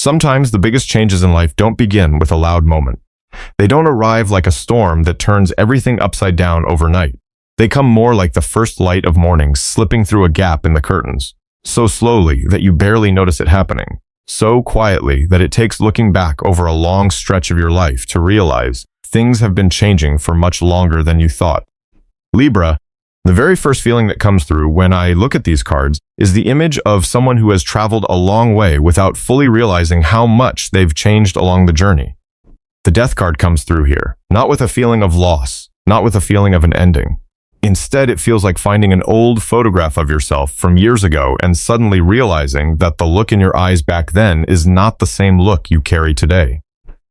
Sometimes the biggest changes in life don't begin with a loud moment. They don't arrive like a storm that turns everything upside down overnight. They come more like the first light of morning slipping through a gap in the curtains, so slowly that you barely notice it happening, so quietly that it takes looking back over a long stretch of your life to realize things have been changing for much longer than you thought. Libra, the very first feeling that comes through when I look at these cards is the image of someone who has traveled a long way without fully realizing how much they've changed along the journey. The Death card comes through here, not with a feeling of loss, not with a feeling of an ending. Instead, it feels like finding an old photograph of yourself from years ago and suddenly realizing that the look in your eyes back then is not the same look you carry today.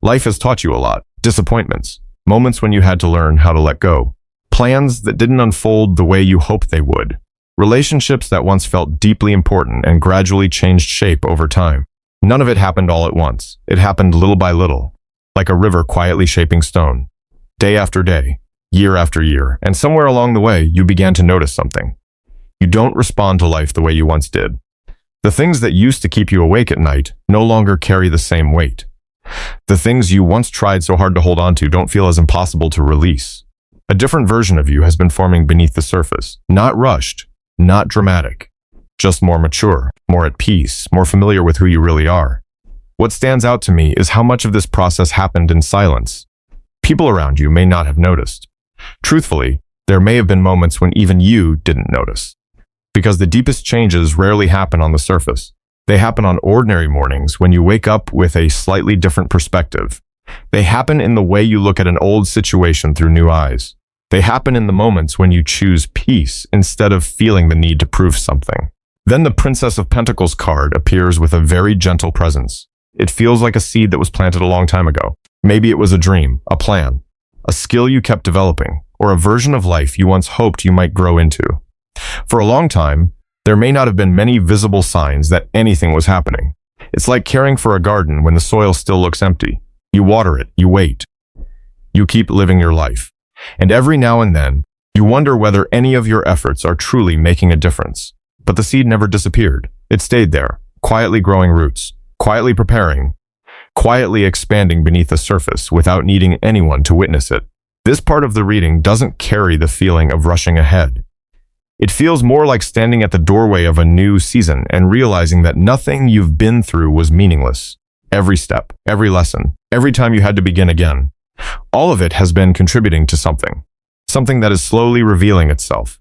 Life has taught you a lot. Disappointments, moments when you had to learn how to let go. Plans that didn't unfold the way you hoped they would. Relationships that once felt deeply important and gradually changed shape over time. None of it happened all at once. It happened little by little, like a river quietly shaping stone. Day after day, year after year, and somewhere along the way, you began to notice something. You don't respond to life the way you once did. The things that used to keep you awake at night no longer carry the same weight. The things you once tried so hard to hold on to don't feel as impossible to release. A different version of you has been forming beneath the surface, not rushed, not dramatic, just more mature, more at peace, more familiar with who you really are. What stands out to me is how much of this process happened in silence. People around you may not have noticed. Truthfully, there may have been moments when even you didn't notice. Because the deepest changes rarely happen on the surface. They happen on ordinary mornings when you wake up with a slightly different perspective. They happen in the way you look at an old situation through new eyes. They happen in the moments when you choose peace instead of feeling the need to prove something. Then the Princess of Pentacles card appears with a very gentle presence. It feels like a seed that was planted a long time ago. Maybe it was a dream, a plan, a skill you kept developing, or a version of life you once hoped you might grow into. For a long time, there may not have been many visible signs that anything was happening. It's like caring for a garden when the soil still looks empty. You water it, you wait. You keep living your life. And every now and then, you wonder whether any of your efforts are truly making a difference. But the seed never disappeared. It stayed there, quietly growing roots, quietly preparing, quietly expanding beneath the surface without needing anyone to witness it. This part of the reading doesn't carry the feeling of rushing ahead. It feels more like standing at the doorway of a new season and realizing that nothing you've been through was meaningless. Every step, every lesson, every time you had to begin again. All of it has been contributing to something that is slowly revealing itself,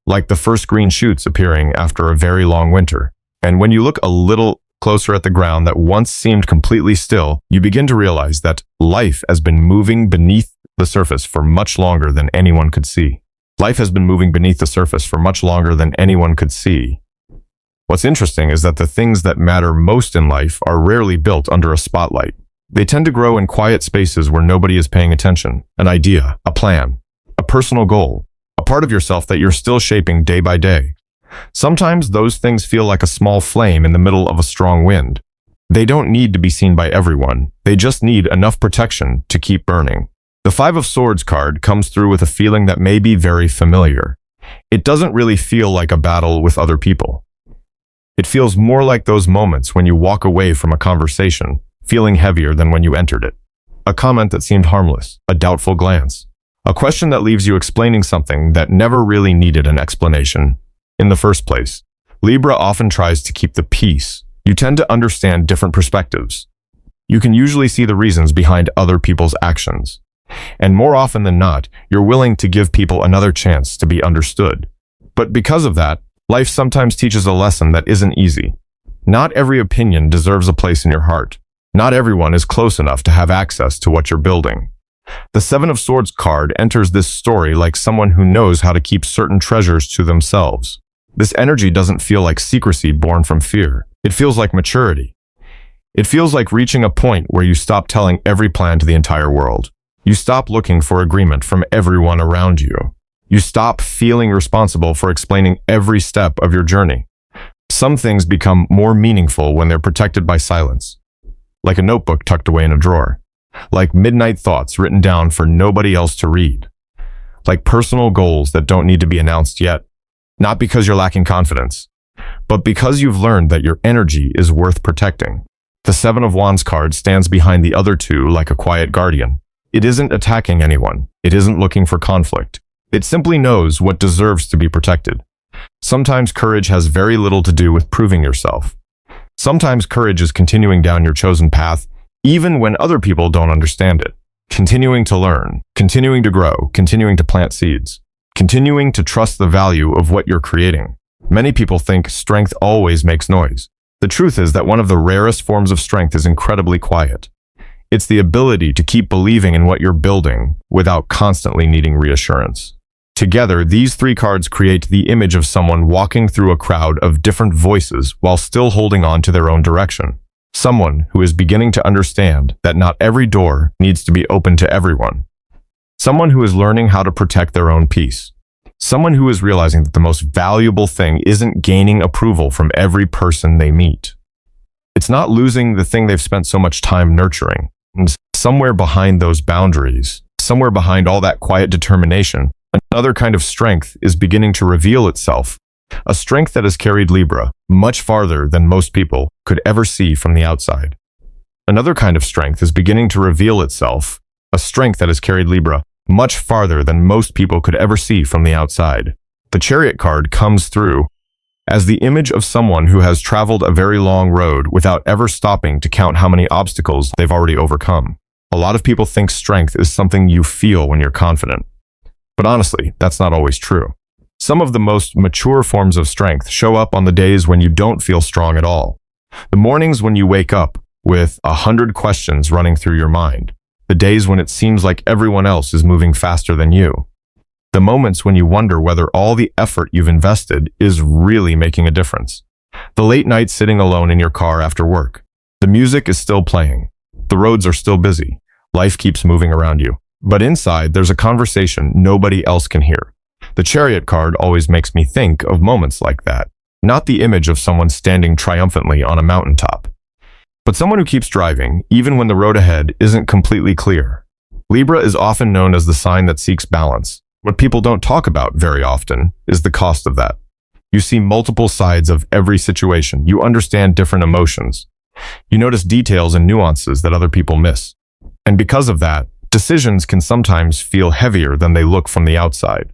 like the first green shoots appearing after a very long winter. And when you look a little closer at the ground that once seemed completely still, you begin to realize that life has been moving beneath the surface for much longer than anyone could see. Life has been moving beneath the surface for much longer than anyone could see. What's interesting is that the things that matter most in life are rarely built under a spotlight. They tend to grow in quiet spaces where nobody is paying attention. An idea, a plan, a personal goal, a part of yourself that you're still shaping day by day. Sometimes those things feel like a small flame in the middle of a strong wind. They don't need to be seen by everyone. They just need enough protection to keep burning. The Five of Swords card comes through with a feeling that may be very familiar. It doesn't really feel like a battle with other people. It feels more like those moments when you walk away from a conversation, feeling heavier than when you entered it. A comment that seemed harmless, a doubtful glance, a question that leaves you explaining something that never really needed an explanation in the first place. Libra often tries to keep the peace. You tend to understand different perspectives. You can usually see the reasons behind other people's actions. And more often than not, you're willing to give people another chance to be understood. But because of that, life sometimes teaches a lesson that isn't easy. Not every opinion deserves a place in your heart. Not everyone is close enough to have access to what you're building. The Seven of Swords card enters this story like someone who knows how to keep certain treasures to themselves. This energy doesn't feel like secrecy born from fear. It feels like maturity. It feels like reaching a point where you stop telling every plan to the entire world. You stop looking for agreement from everyone around you. You stop feeling responsible for explaining every step of your journey. Some things become more meaningful when they're protected by silence. Like a notebook tucked away in a drawer. Like midnight thoughts written down for nobody else to read. Like personal goals that don't need to be announced yet. Not because you're lacking confidence, but because you've learned that your energy is worth protecting. The Seven of Wands card stands behind the other two like a quiet guardian. It isn't attacking anyone. It isn't looking for conflict. It simply knows what deserves to be protected. Sometimes courage has very little to do with proving yourself. Sometimes courage is continuing down your chosen path, even when other people don't understand it. Continuing to learn, continuing to grow, continuing to plant seeds, continuing to trust the value of what you're creating. Many people think strength always makes noise. The truth is that one of the rarest forms of strength is incredibly quiet. It's the ability to keep believing in what you're building without constantly needing reassurance. Together, these three cards create the image of someone walking through a crowd of different voices while still holding on to their own direction. Someone who is beginning to understand that not every door needs to be open to everyone. Someone who is learning how to protect their own peace. Someone who is realizing that the most valuable thing isn't gaining approval from every person they meet. It's not losing the thing they've spent so much time nurturing. And somewhere behind those boundaries, somewhere behind all that quiet determination, another kind of strength is beginning to reveal itself. A strength that has carried Libra much farther than most people could ever see from the outside. Another kind of strength is beginning to reveal itself. A strength that has carried Libra much farther than most people could ever see from the outside. The Chariot card comes through as the image of someone who has traveled a very long road without ever stopping to count how many obstacles they've already overcome. A lot of people think strength is something you feel when you're confident. But honestly, that's not always true. Some of the most mature forms of strength show up on the days when you don't feel strong at all. The mornings when you wake up with 100 questions running through your mind. The days when it seems like everyone else is moving faster than you. The moments when you wonder whether all the effort you've invested is really making a difference. The late nights sitting alone in your car after work. The music is still playing. The roads are still busy. Life keeps moving around you. But inside, there's a conversation nobody else can hear. The Chariot card always makes me think of moments like that. Not the image of someone standing triumphantly on a mountaintop, but someone who keeps driving, even when the road ahead isn't completely clear. Libra is often known as the sign that seeks balance. What people don't talk about very often is the cost of that. You see multiple sides of every situation. You understand different emotions. You notice details and nuances that other people miss. And because of that, decisions can sometimes feel heavier than they look from the outside.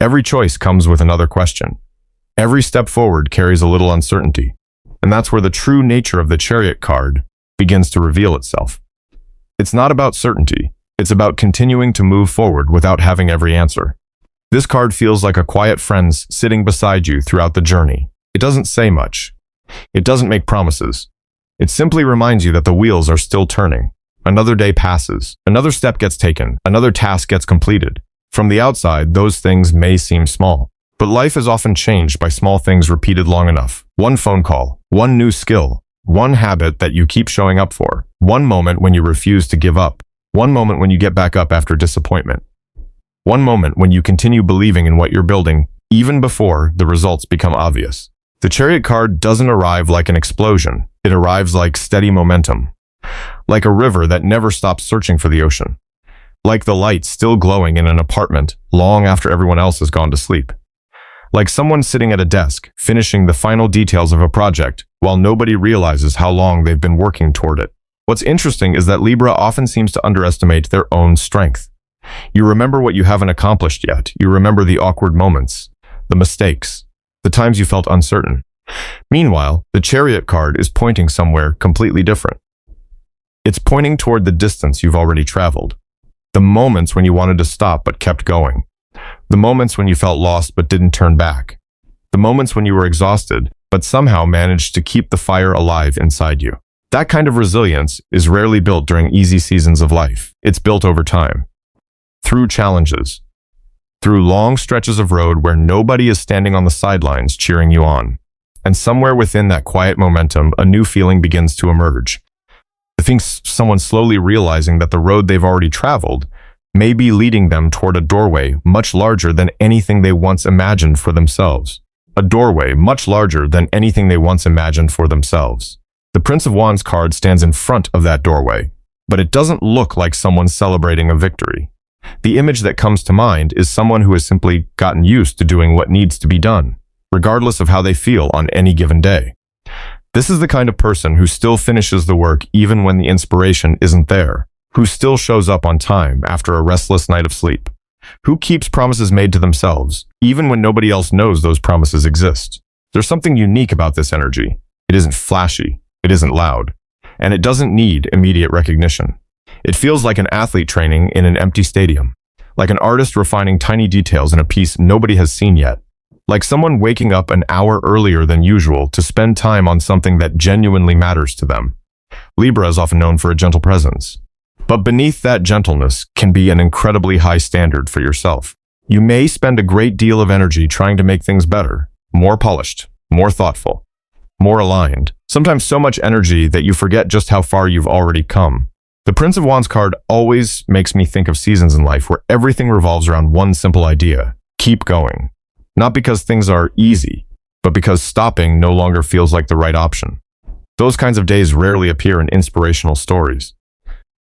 Every choice comes with another question. Every step forward carries a little uncertainty. And that's where the true nature of the Chariot card begins to reveal itself. It's not about certainty. It's about continuing to move forward without having every answer. This card feels like a quiet friend sitting beside you throughout the journey. It doesn't say much. It doesn't make promises. It simply reminds you that the wheels are still turning. Another day passes. Another step gets taken. Another task gets completed. From the outside, those things may seem small. But life is often changed by small things repeated long enough. One phone call, one new skill, one habit that you keep showing up for, one moment when you refuse to give up, one moment when you get back up after disappointment, one moment when you continue believing in what you're building, even before the results become obvious. The Chariot card doesn't arrive like an explosion. It arrives like steady momentum, like a river that never stops searching for the ocean, like the light still glowing in an apartment long after everyone else has gone to sleep. Like someone sitting at a desk, finishing the final details of a project, while nobody realizes how long they've been working toward it. What's interesting is that Libra often seems to underestimate their own strength. You remember what you haven't accomplished yet. You remember the awkward moments, the mistakes, the times you felt uncertain. Meanwhile, the Chariot card is pointing somewhere completely different. It's pointing toward the distance you've already traveled. The moments when you wanted to stop but kept going. The moments when you felt lost but didn't turn back. The moments when you were exhausted but somehow managed to keep the fire alive inside you. That kind of resilience is rarely built during easy seasons of life. It's built over time. Through challenges. Through long stretches of road where nobody is standing on the sidelines cheering you on. And somewhere within that quiet momentum, a new feeling begins to emerge. I think someone slowly realizing that the road they've already traveled may be leading them toward a doorway much larger than anything they once imagined for themselves. A doorway much larger than anything they once imagined for themselves. The Prince of Wands card stands in front of that doorway, but it doesn't look like someone celebrating a victory. The image that comes to mind is someone who has simply gotten used to doing what needs to be done, regardless of how they feel on any given day. This is the kind of person who still finishes the work even when the inspiration isn't there, who still shows up on time after a restless night of sleep, who keeps promises made to themselves, even when nobody else knows those promises exist. There's something unique about this energy. It isn't flashy, it isn't loud, and it doesn't need immediate recognition. It feels like an athlete training in an empty stadium, like an artist refining tiny details in a piece nobody has seen yet, like someone waking up an hour earlier than usual to spend time on something that genuinely matters to them. Libra is often known for a gentle presence, but beneath that gentleness can be an incredibly high standard for yourself. You may spend a great deal of energy trying to make things better, more polished, more thoughtful, more aligned, sometimes so much energy that you forget just how far you've already come. The Prince of Wands card always makes me think of seasons in life where everything revolves around one simple idea: keep going. Not because things are easy, but because stopping no longer feels like the right option. Those kinds of days rarely appear in inspirational stories.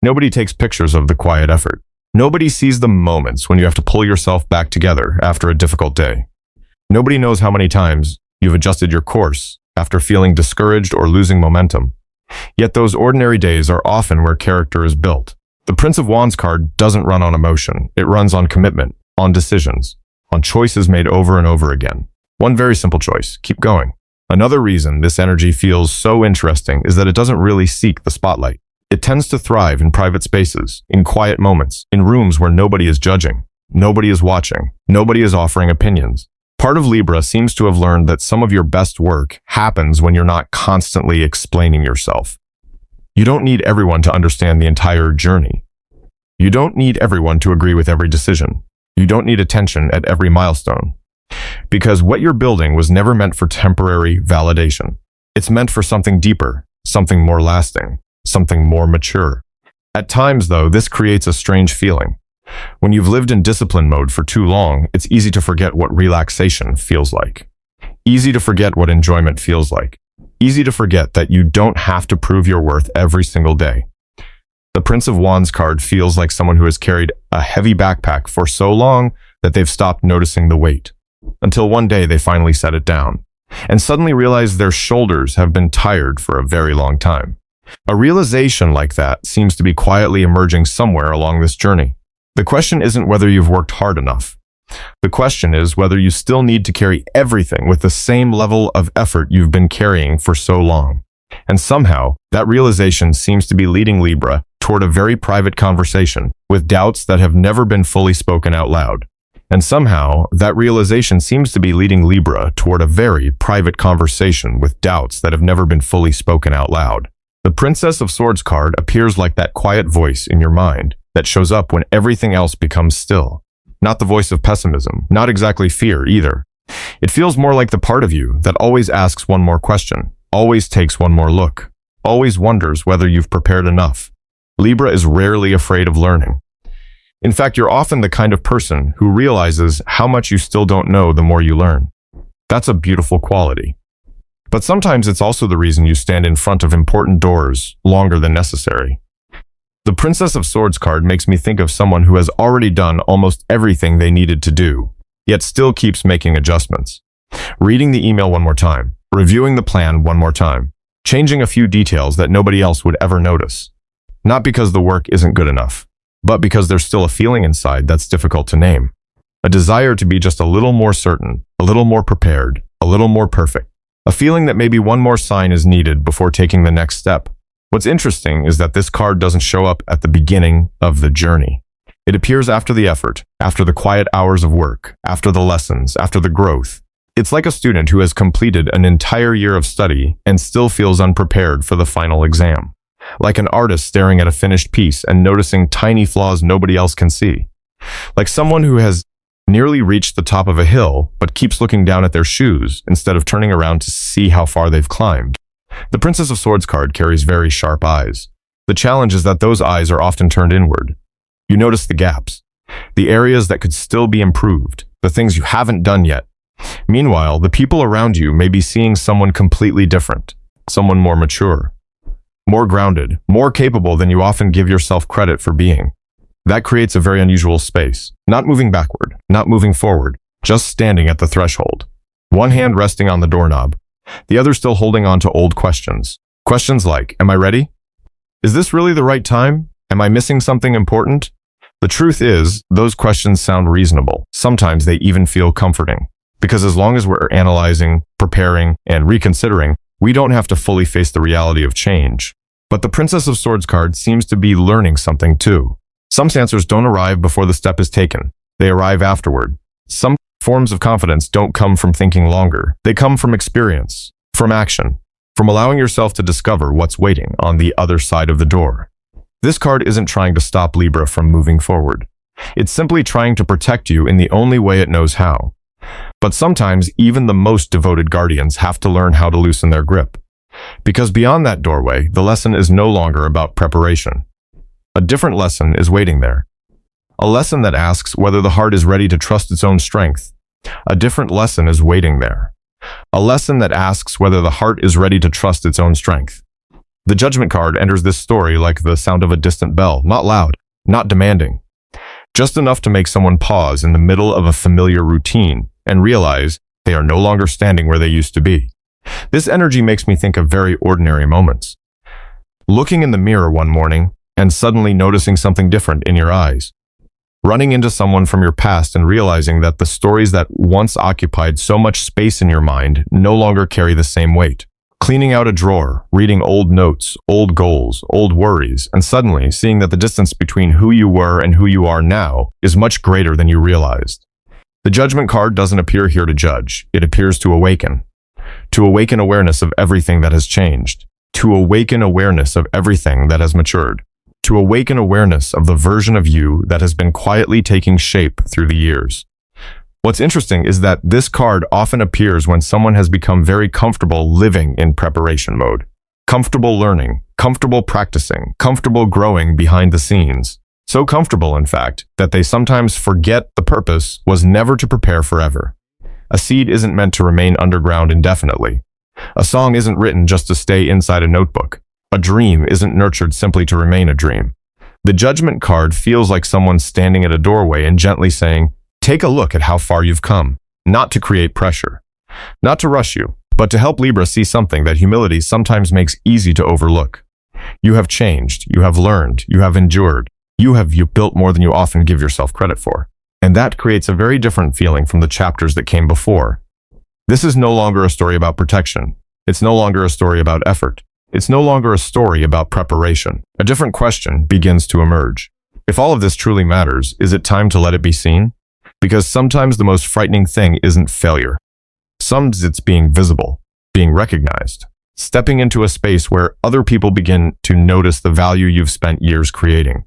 Nobody takes pictures of the quiet effort. Nobody sees the moments when you have to pull yourself back together after a difficult day. Nobody knows how many times you've adjusted your course after feeling discouraged or losing momentum. Yet those ordinary days are often where character is built. The Prince of Wands card doesn't run on emotion. It runs on commitment, on decisions, on choices made over and over again. One very simple choice: keep going. Another reason this energy feels so interesting is that it doesn't really seek the spotlight. It tends to thrive in private spaces, in quiet moments, in rooms where nobody is judging, nobody is watching, nobody is offering opinions. Part of Libra seems to have learned that some of your best work happens when you're not constantly explaining yourself. You don't need everyone to understand the entire journey. You don't need everyone to agree with every decision. You don't need attention at every milestone. Because what you're building was never meant for temporary validation. It's meant for something deeper, something more lasting, something more mature. At times, though, this creates a strange feeling. When you've lived in discipline mode for too long, it's easy to forget what relaxation feels like. Easy to forget what enjoyment feels like. Easy to forget that you don't have to prove your worth every single day. The Prince of Wands card feels like someone who has carried a heavy backpack for so long that they've stopped noticing the weight, until one day they finally set it down, and suddenly realize their shoulders have been tired for a very long time. A realization like that seems to be quietly emerging somewhere along this journey. The question isn't whether you've worked hard enough. The question is whether you still need to carry everything with the same level of effort you've been carrying for so long. And somehow, that realization seems to be leading Libra toward a very private conversation with doubts that have never been fully spoken out loud. And somehow, that realization seems to be leading Libra toward a very private conversation with doubts that have never been fully spoken out loud. The Princess of Swords card appears like that quiet voice in your mind that shows up when everything else becomes still. Not the voice of pessimism, not exactly fear either. It feels more like the part of you that always asks one more question, always takes one more look, always wonders whether you've prepared enough. Libra is rarely afraid of learning. In fact, you're often the kind of person who realizes how much you still don't know the more you learn. That's a beautiful quality. But sometimes it's also the reason you stand in front of important doors longer than necessary. The Princess of Swords card makes me think of someone who has already done almost everything they needed to do, yet still keeps making adjustments. Reading the email one more time, reviewing the plan one more time, changing a few details that nobody else would ever notice. Not because the work isn't good enough, but because there's still a feeling inside that's difficult to name. A desire to be just a little more certain, a little more prepared, a little more perfect. A feeling that maybe one more sign is needed before taking the next step. What's interesting is that this card doesn't show up at the beginning of the journey. It appears after the effort, after the quiet hours of work, after the lessons, after the growth. It's like a student who has completed an entire year of study and still feels unprepared for the final exam. Like an artist staring at a finished piece and noticing tiny flaws nobody else can see. Like someone who has nearly reached the top of a hill but keeps looking down at their shoes instead of turning around to see how far they've climbed. The Princess of Swords card carries very sharp eyes. The challenge is that those eyes are often turned inward. You notice the gaps, the areas that could still be improved, the things you haven't done yet. Meanwhile, the people around you may be seeing someone completely different, someone more mature, more grounded, more capable than you often give yourself credit for being. That creates a very unusual space, not moving backward, not moving forward, just standing at the threshold. One hand resting on the doorknob, The other still holding on to old questions. Questions like, am I ready? Is this really the right time? Am I missing something important? The truth is, those questions sound reasonable. Sometimes they even feel comforting. Because as long as we're analyzing, preparing, and reconsidering, we don't have to fully face the reality of change. But the Princess of Swords card seems to be learning something too. Some answers don't arrive before the step is taken. They arrive afterward. Some forms of confidence don't come from thinking longer. They come from experience, from action, from allowing yourself to discover what's waiting on the other side of the door. This card isn't trying to stop Libra from moving forward. It's simply trying to protect you in the only way it knows how. But sometimes even the most devoted guardians have to learn how to loosen their grip. Because beyond that doorway, the lesson is no longer about preparation. A different lesson is waiting there. A lesson that asks whether the heart is ready to trust its own strength. A different lesson is waiting there. A lesson that asks whether the heart is ready to trust its own strength. The Judgment card enters this story like the sound of a distant bell, not loud, not demanding. Just enough to make someone pause in the middle of a familiar routine and realize they are no longer standing where they used to be. This energy makes me think of very ordinary moments. Looking in the mirror one morning and suddenly noticing something different in your eyes. Running into someone from your past and realizing that the stories that once occupied so much space in your mind no longer carry the same weight. Cleaning out a drawer, reading old notes, old goals, old worries, and suddenly seeing that the distance between who you were and who you are now is much greater than you realized. The Judgment card doesn't appear here to judge. It appears to awaken. To awaken awareness of everything that has changed. To awaken awareness of everything that has matured. To awaken awareness of the version of you that has been quietly taking shape through the years. What's interesting is that this card often appears when someone has become very comfortable living in preparation mode. Comfortable learning, comfortable practicing, comfortable growing behind the scenes. So comfortable, in fact, that they sometimes forget the purpose was never to prepare forever. A seed isn't meant to remain underground indefinitely. A song isn't written just to stay inside a notebook. A dream isn't nurtured simply to remain a dream. The Judgment card feels like someone standing at a doorway and gently saying, take a look at how far you've come, not to create pressure, not to rush you, but to help Libra see something that humility sometimes makes easy to overlook. You have changed, you have learned, you have endured, you built more than you often give yourself credit for. And that creates a very different feeling from the chapters that came before. This is no longer a story about protection. It's no longer a story about effort. It's no longer a story about preparation. A different question begins to emerge. If all of this truly matters, is it time to let it be seen? Because sometimes the most frightening thing isn't failure. Sometimes it's being visible, being recognized, stepping into a space where other people begin to notice the value you've spent years creating.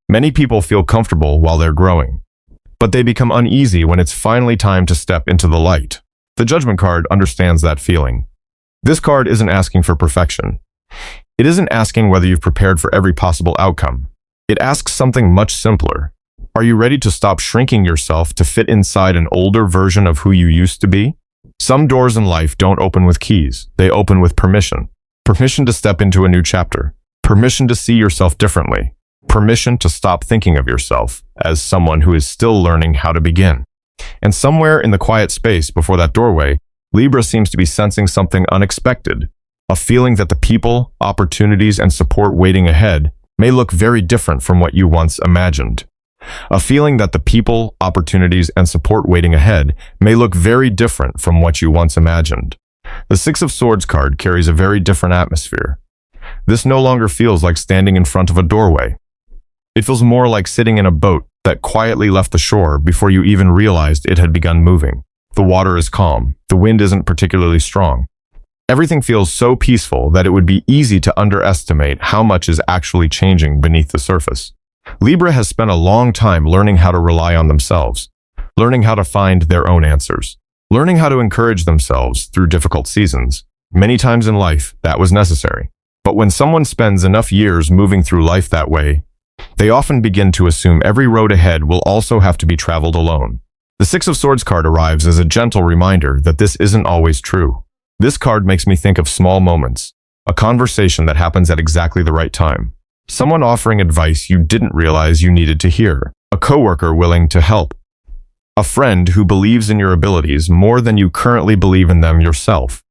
Many people feel comfortable while they're growing, but they become uneasy when it's finally time to step into the light. The Judgment card understands that feeling. This card isn't asking for perfection. It isn't asking whether you've prepared for every possible outcome. It asks something much simpler. Are you ready to stop shrinking yourself to fit inside an older version of who you used to be? Some doors in life don't open with keys. They open with permission. Permission to step into a new chapter. Permission to see yourself differently. Permission to stop thinking of yourself as someone who is still learning how to begin. And somewhere in the quiet space before that doorway, Libra seems to be sensing something unexpected. A feeling that the people, opportunities, and support waiting ahead may look very different from what you once imagined. A feeling that the people, opportunities, and support waiting ahead may look very different from what you once imagined. The Six of Swords card carries a very different atmosphere. This no longer feels like standing in front of a doorway. It feels more like sitting in a boat that quietly left the shore before you even realized it had begun moving. The water is calm. The wind isn't particularly strong. Everything feels so peaceful that it would be easy to underestimate how much is actually changing beneath the surface. Libra has spent a long time learning how to rely on themselves, learning how to find their own answers, learning how to encourage themselves through difficult seasons. Many times in life, that was necessary. But when someone spends enough years moving through life that way, they often begin to assume every road ahead will also have to be traveled alone. The Six of Swords card arrives as a gentle reminder that this isn't always true. This card makes me think of small moments, a conversation that happens at exactly the right time, someone offering advice you didn't realize you needed to hear, a coworker willing to help, a friend who believes in your abilities more than you currently believe in them yourself,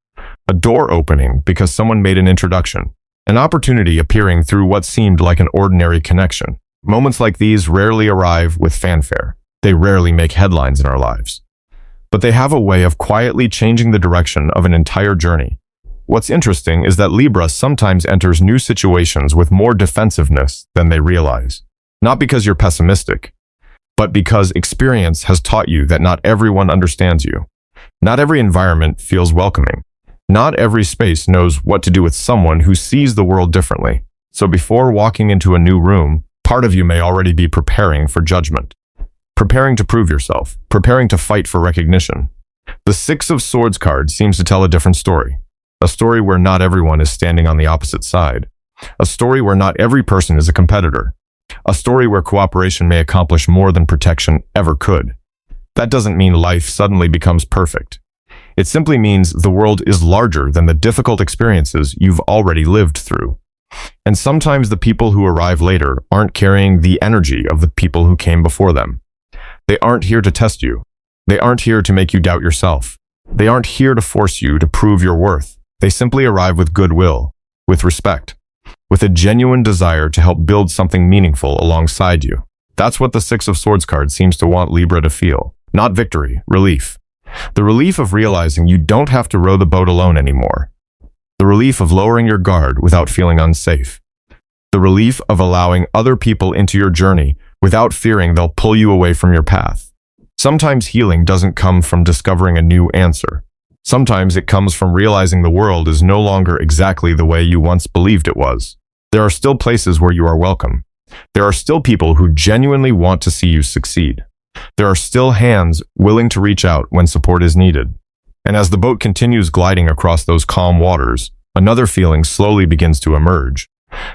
a door opening because someone made an introduction, an opportunity appearing through what seemed like an ordinary connection. Moments like these rarely arrive with fanfare. They rarely make headlines in our lives. But they have a way of quietly changing the direction of an entire journey. What's interesting is that Libra sometimes enters new situations with more defensiveness than they realize. Not because you're pessimistic, but because experience has taught you that not everyone understands you. Not every environment feels welcoming. Not every space knows what to do with someone who sees the world differently. So before walking into a new room, part of you may already be preparing for judgment. Preparing to prove yourself. Preparing to fight for recognition. The Six of Swords card seems to tell a different story. A story where not everyone is standing on the opposite side. A story where not every person is a competitor. A story where cooperation may accomplish more than protection ever could. That doesn't mean life suddenly becomes perfect. It simply means the world is larger than the difficult experiences you've already lived through. And sometimes the people who arrive later aren't carrying the energy of the people who came before them. They aren't here to test you. They aren't here to make you doubt yourself. They aren't here to force you to prove your worth. They simply arrive with goodwill, with respect, with a genuine desire to help build something meaningful alongside you. That's what the Six of Swords card seems to want Libra to feel. Not victory, relief. The relief of realizing you don't have to row the boat alone anymore. The relief of lowering your guard without feeling unsafe. The relief of allowing other people into your journey without fearing they'll pull you away from your path. Sometimes healing doesn't come from discovering a new answer. Sometimes it comes from realizing the world is no longer exactly the way you once believed it was. There are still places where you are welcome. There are still people who genuinely want to see you succeed. There are still hands willing to reach out when support is needed. And as the boat continues gliding across those calm waters, another feeling slowly begins to emerge.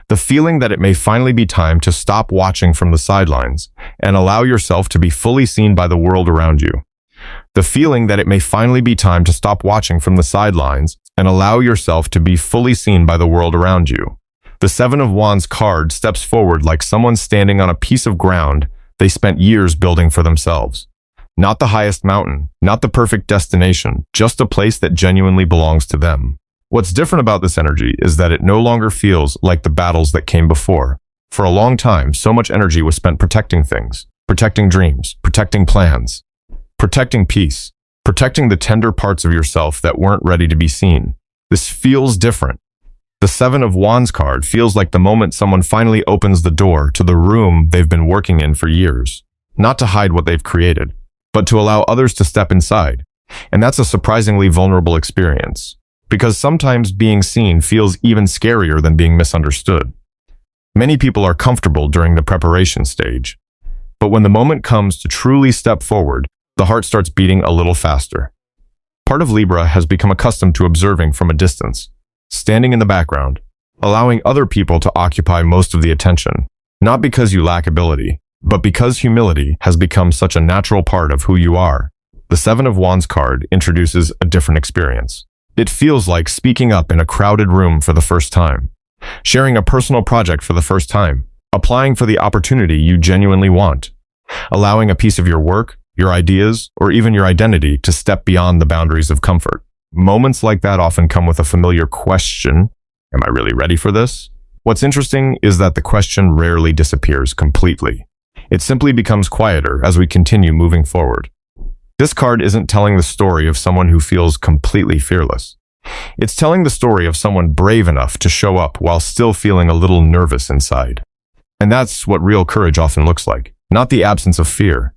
The feeling that it may finally be time to stop watching from the sidelines and allow yourself to be fully seen by the world around you. The feeling that it may finally be time to stop watching from the sidelines and allow yourself to be fully seen by the world around you. The Seven of Wands card steps forward like someone standing on a piece of ground they spent years building for themselves. Not the highest mountain, not the perfect destination, just a place that genuinely belongs to them. What's different about this energy is that it no longer feels like the battles that came before. For a long time, so much energy was spent protecting things, protecting dreams, protecting plans, protecting peace, protecting the tender parts of yourself that weren't ready to be seen. This feels different. The Seven of Wands card feels like the moment someone finally opens the door to the room they've been working in for years. Not to hide what they've created, but to allow others to step inside. And that's a surprisingly vulnerable experience, because sometimes being seen feels even scarier than being misunderstood. Many people are comfortable during the preparation stage, but when the moment comes to truly step forward, the heart starts beating a little faster. Part of Libra has become accustomed to observing from a distance, standing in the background, allowing other people to occupy most of the attention, not because you lack ability, but because humility has become such a natural part of who you are. The Seven of Wands card introduces a different experience. It feels like speaking up in a crowded room for the first time, sharing a personal project for the first time, applying for the opportunity you genuinely want, allowing a piece of your work, your ideas, or even your identity to step beyond the boundaries of comfort. Moments like that often come with a familiar question: am I really ready for this? What's interesting is that the question rarely disappears completely. It simply becomes quieter as we continue moving forward. This card isn't telling the story of someone who feels completely fearless. It's telling the story of someone brave enough to show up while still feeling a little nervous inside. And that's what real courage often looks like. Not the absence of fear,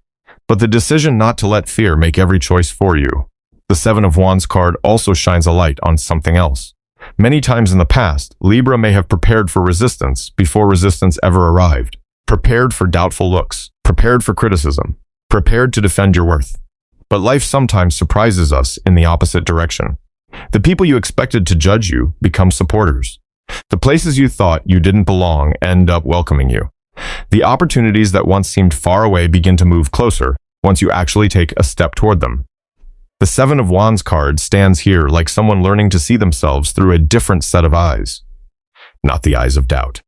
but the decision not to let fear make every choice for you. The Seven of Wands card also shines a light on something else. Many times in the past, Libra may have prepared for resistance before resistance ever arrived. Prepared for doubtful looks, prepared for criticism, prepared to defend your worth. But life sometimes surprises us in the opposite direction. The people you expected to judge you become supporters. The places you thought you didn't belong end up welcoming you. The opportunities that once seemed far away begin to move closer once you actually take a step toward them. The Seven of Wands card stands here like someone learning to see themselves through a different set of eyes. Not the eyes of doubt.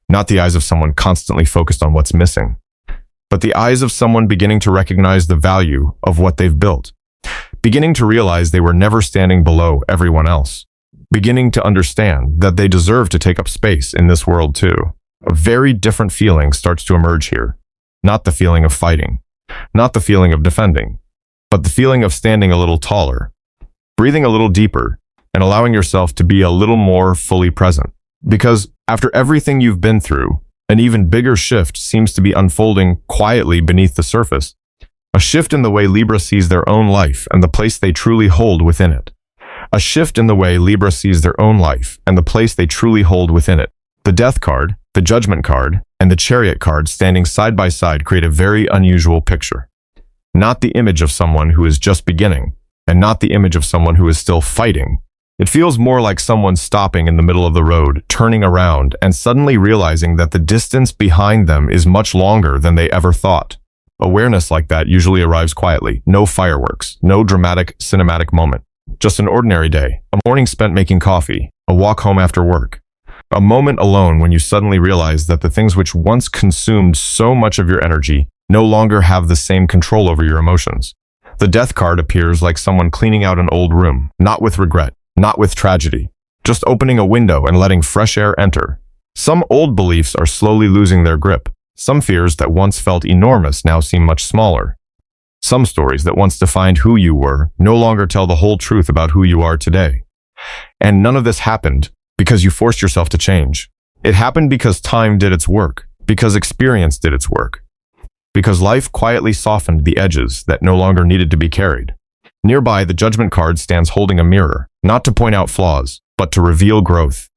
Not the eyes of someone constantly focused on what's missing, but the eyes of someone beginning to recognize the value of what they've built, beginning to realize they were never standing below everyone else. beginning to understand that they deserve to take up space in this world too. A very different feeling starts to emerge here. Not the feeling of fighting, not the feeling of defending, but the feeling of standing a little taller, breathing a little deeper, and allowing yourself to be a little more fully present. Because after everything you've been through, an even bigger shift seems to be unfolding quietly beneath the surface. A shift in the way Libra sees their own life and the place they truly hold within it. A shift in the way Libra sees their own life and the place they truly hold within it. The Death card, the Judgment card, and the Chariot card standing side by side create a very unusual picture. Not the image of someone who is just beginning, and not the image of someone who is still fighting. It feels more like someone stopping in the middle of the road, turning around, and suddenly realizing that the distance behind them is much longer than they ever thought. Awareness like that usually arrives quietly. No fireworks, no dramatic, cinematic moment. Just an ordinary day, a morning spent making coffee, a walk home after work. A moment alone when you suddenly realize that the things which once consumed so much of your energy no longer have the same control over your emotions. The Death card appears like someone cleaning out an old room, not with regret, not with tragedy, just opening a window and letting fresh air enter. Some old beliefs are slowly losing their grip. Some fears that once felt enormous now seem much smaller. Some stories that once defined who you were no longer tell the whole truth about who you are today. And none of this happened because you forced yourself to change. It happened because time did its work, because experience did its work, because life quietly softened the edges that no longer needed to be carried. Nearby, the Judgment card stands holding a mirror, not to point out flaws, but to reveal growth.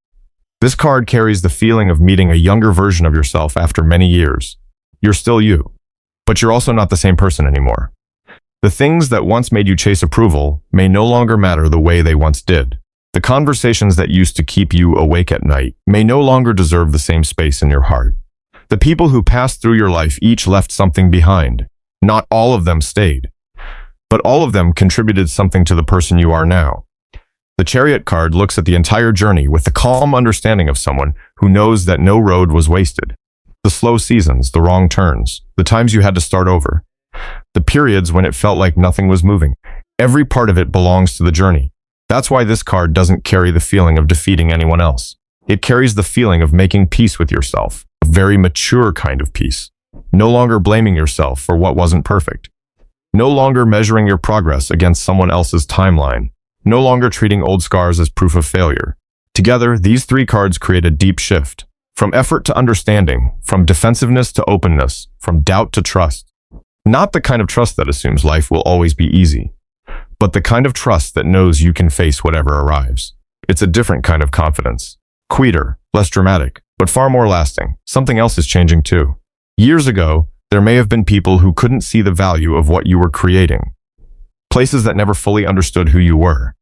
This card carries the feeling of meeting a younger version of yourself after many years. You're still you, but you're also not the same person anymore. The things that once made you chase approval may no longer matter the way they once did. The conversations that used to keep you awake at night may no longer deserve the same space in your heart. The people who passed through your life each left something behind. Not all of them stayed, but all of them contributed something to the person you are now. The Chariot card looks at the entire journey with the calm understanding of someone who knows that no road was wasted. The slow seasons, the wrong turns, the times you had to start over, the periods when it felt like nothing was moving. Every part of it belongs to the journey. That's why this card doesn't carry the feeling of defeating anyone else. It carries the feeling of making peace with yourself, a very mature kind of peace. No longer blaming yourself for what wasn't perfect. No longer measuring your progress against someone else's timeline. No longer treating old scars as proof of failure. Together, these three cards create a deep shift. From effort to understanding, from defensiveness to openness, from doubt to trust. Not the kind of trust that assumes life will always be easy, but the kind of trust that knows you can face whatever arrives. It's a different kind of confidence. Quieter, less dramatic, but far more lasting. Something else is changing too. Years ago, there may have been people who couldn't see the value of what you were creating. Places that never fully understood who you were.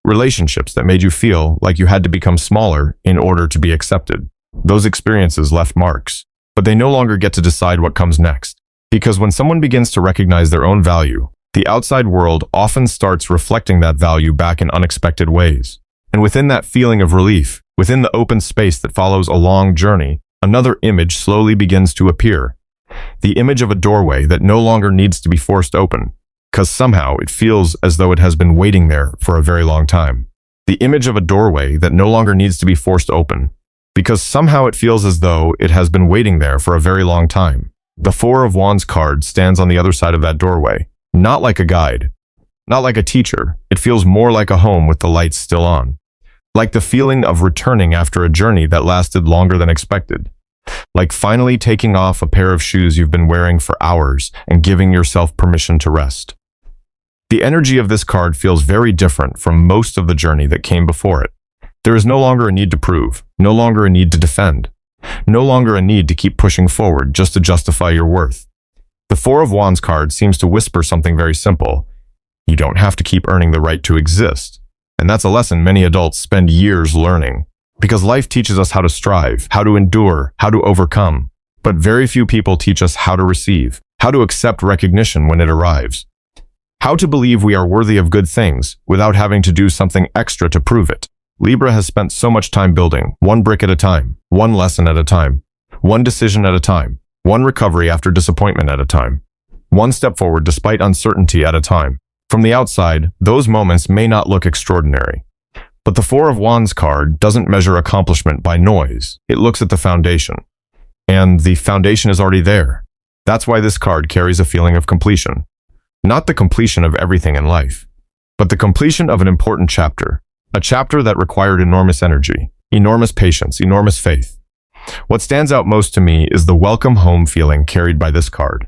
Relationships that made you feel like you had to become smaller in order to be accepted. Those experiences left marks, but they no longer get to decide what comes next. Because when someone begins to recognize their own value, the outside world often starts reflecting that value back in unexpected ways. And within that feeling of relief, within the open space that follows a long journey, another image slowly begins to appear. The image of a doorway that no longer needs to be forced open, because somehow it feels as though it has been waiting there for a very long time. The image of a doorway that no longer needs to be forced open, because somehow it feels as though it has been waiting there for a very long time. The Four of Wands card stands on the other side of that doorway. Not like a guide, not like a teacher. It feels more like a home with the lights still on. Like the feeling of returning after a journey that lasted longer than expected. Like finally taking off a pair of shoes you've been wearing for hours and giving yourself permission to rest. The energy of this card feels very different from most of the journey that came before it. There is no longer a need to prove, no longer a need to defend, no longer a need to keep pushing forward just to justify your worth. The Four of Wands card seems to whisper something very simple. You don't have to keep earning the right to exist. And that's a lesson many adults spend years learning. Because life teaches us how to strive, how to endure, how to overcome. But very few people teach us how to receive, how to accept recognition when it arrives. How to believe we are worthy of good things without having to do something extra to prove it. Libra has spent so much time building, one brick at a time, one lesson at a time, one decision at a time, one recovery after disappointment at a time, one step forward despite uncertainty at a time. From the outside, those moments may not look extraordinary, But the Four of Wands card doesn't measure accomplishment by noise. It looks at the foundation. And the foundation is already there. That's why this card carries a feeling of completion. Not the completion of everything in life, but the completion of an important chapter. A chapter that required enormous energy, enormous patience, enormous faith. What stands out most to me is the welcome home feeling carried by this card.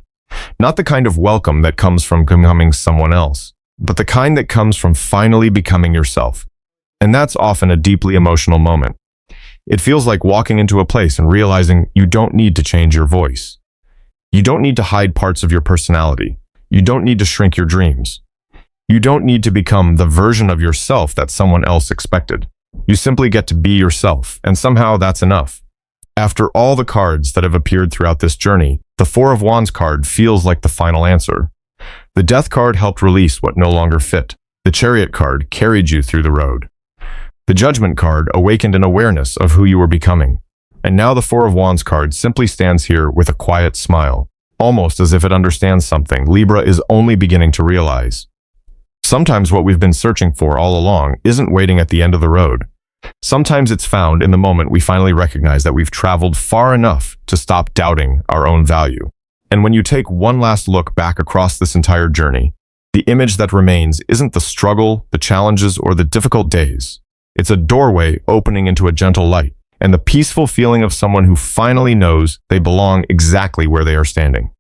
Not the kind of welcome that comes from becoming someone else, but the kind that comes from finally becoming yourself. And that's often a deeply emotional moment. It feels like walking into a place and realizing you don't need to change your voice. You don't need to hide parts of your personality. You don't need to shrink your dreams. You don't need to become the version of yourself that someone else expected. You simply get to be yourself, and somehow that's enough. After all the cards that have appeared throughout this journey, the Four of Wands card feels like the final answer. The Death card helped release what no longer fit. The Chariot card carried you through the road. The Judgment card awakened an awareness of who you were becoming. And now the Four of Wands card simply stands here with a quiet smile, almost as if it understands something Libra is only beginning to realize. Sometimes what we've been searching for all along isn't waiting at the end of the road. Sometimes it's found in the moment we finally recognize that we've traveled far enough to stop doubting our own value. And when you take one last look back across this entire journey, the image that remains isn't the struggle, the challenges, or the difficult days. It's a doorway opening into a gentle light, and the peaceful feeling of someone who finally knows they belong exactly where they are standing.